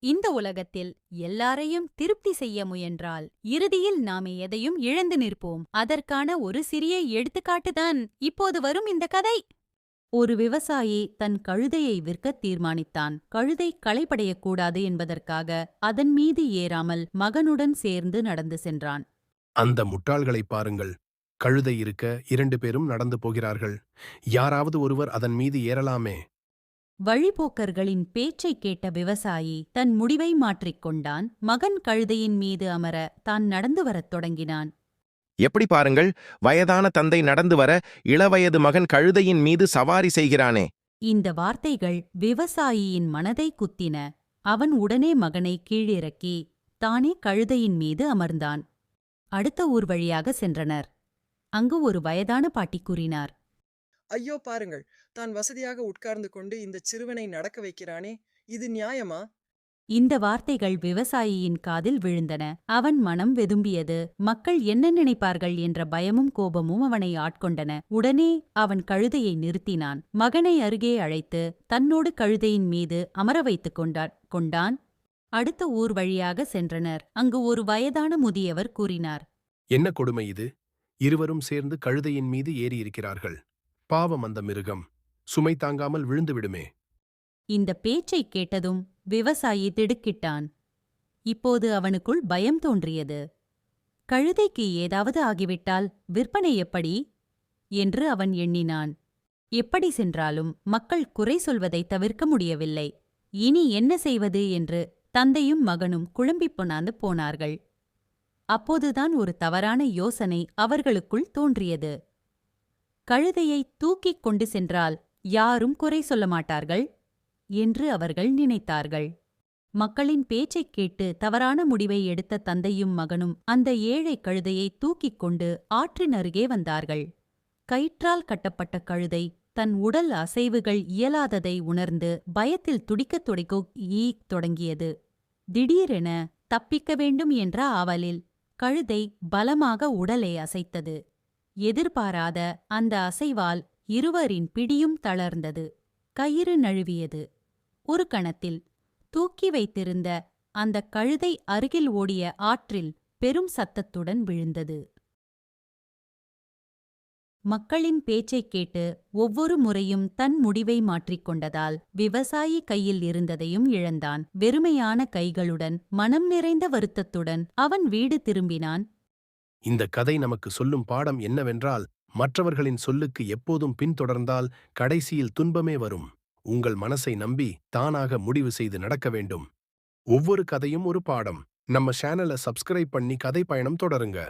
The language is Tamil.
இந்த உலகத்தில் எல்லாரையும் திருப்தி செய்ய முயன்றால் இறுதியில் நாமே எதையும் இழந்து நிற்போம். அதற்கான ஒரு சிறிய எடுத்துக்காட்டுதான் இப்போது வரும் இந்த கதை. ஒரு விவசாயி தன் கழுதையை விற்கத் தீர்மானித்தான். கழுதை களைப்படையக்கூடாது என்பதற்காக அதன் மீது ஏறாமல் மகனுடன் சேர்ந்து நடந்து சென்றான். அந்த முட்டாள்களைப் பாருங்கள். கழுதை இருக்க 2 பேரும் நடந்து போகிறார்கள். யாராவது ஒருவர் அதன் மீது ஏறலாமே. வழிபோக்கர்களின் பேச்சைக் கேட்ட விவசாயி தன் முடிவை மாற்றிக்கொண்டான். மகன் கழுதையின் மீது அமர தான் நடந்து வரத் தொடங்கினான். எப்படி பாருங்கள், வயதான தந்தை நடந்து வர இளவயது மகன் கழுதையின் மீது சவாரி செய்கிறானே. இந்த வார்த்தைகள் விவசாயியின் மனதை குத்தின. அவன் உடனே மகனை கீழிறக்கி தானே கழுதையின் மீது அமர்ந்தான். அடுத்த ஊர் வழியாக சென்றனர். அங்கு ஒரு வயதான பாட்டி கூறினார். ஐயோ பாருங்கள், தான் வசதியாக உட்கார்ந்து கொண்டு இந்த சிறுவனை நடக்க வைக்கிறானே, இது நியாயமா? இந்த வார்த்தைகள் விவசாயியின் காதில் விழுந்தன. அவன் மனம் வெதும்பியது. மக்கள் என்ன நினைப்பார்கள் என்ற பயமும் கோபமும் அவனை ஆட்கொண்டன. உடனே அவன் கழுதையை நிறுத்தினான். மகனை அருகே அழைத்து தன்னோடு கழுதையின் மீது அமர வைத்துக் கொண்டான். அடுத்த ஊர் வழியாக சென்றனர். அங்கு ஒரு வயதான முதியவர் கூறினார். என்ன கொடுமை இது! இருவரும் சேர்ந்து கழுதையின் மீது ஏறியிருக்கிறார்கள். பாவம் அந்த மிருகம். சுமை தாங்காமல் விழுந்து விடுமே. இந்த பேச்சைக் கேட்டதும் விவசாயி திடுக்கிட்டான். இப்போது அவனுக்குள் பயம் தோன்றியது. கழுதைக்கு ஏதாவது ஆகிவிட்டால் விற்பனை எப்படி என்று அவன் எண்ணினான். எப்படி சென்றாலும் மக்கள் குறை சொல்வதை தவிர்க்க முடியவில்லை. இனி என்ன செய்வது என்று தந்தையும் மகனும் குழம்பிப் போனாந்து போனார்கள். அப்போதுதான் ஒரு தவறான யோசனை அவர்களுக்குள் தோன்றியது. கழுதையை தூக்கிக் கொண்டு சென்றால் யாரும் குறை சொல்ல மாட்டார்கள் என்று அவர்கள் நினைத்தார்கள். மக்களின் பேச்சைக் கேட்டு தவறான முடிவை எடுத்த தந்தையும் மகனும் அந்த ஏழை கழுதையை தூக்கிக் கொண்டு ஆற்றின் அருகே வந்தார்கள். கயிற்றால் கட்டப்பட்ட கழுதை தன் உடல் அசைவுகள் இயலாததை உணர்ந்து பயத்தில் துடிக்கத் தொடங்கியது. திடீரென தப்பிக்க வேண்டும் என்ற ஆவலில் கழுதை பலமாக உடலை அசைத்தது. எதிர்பாராத அந்த அசைவால் இருவரின் பிடியும் தளர்ந்தது. கயிறு நழுவியது. ஒரு கணத்தில் தூக்கி வைத்திருந்த அந்த கழுதை அருகில் ஓடிய ஆற்றில் பெரும் சத்தத்துடன் விழுந்தது. மக்களின் பேச்சைக் கேட்டு ஒவ்வொரு முறையும் தன் முடிவை மாற்றிக்கொண்டதால் விவசாயி கையில் இருந்ததையும் இழந்தான். வெறுமையான கைகளுடன் மனம் நிறைந்த வருத்தத்துடன் அவன் வீடு திரும்பினான். இந்த கதை நமக்கு சொல்லும் பாடம் என்னவென்றால், மற்றவர்களின் சொல்லுக்கு எப்போதும் பின்தொடர்ந்தால் கடைசியில் துன்பமே வரும். உங்கள் மனசை நம்பி தானாக முடிவு செய்து நடக்க வேண்டும். ஒவ்வொரு கதையும் ஒரு பாடம். நம்ம சேனலை சப்ஸ்கிரைப் பண்ணி கதை பயணம் தொடருங்க.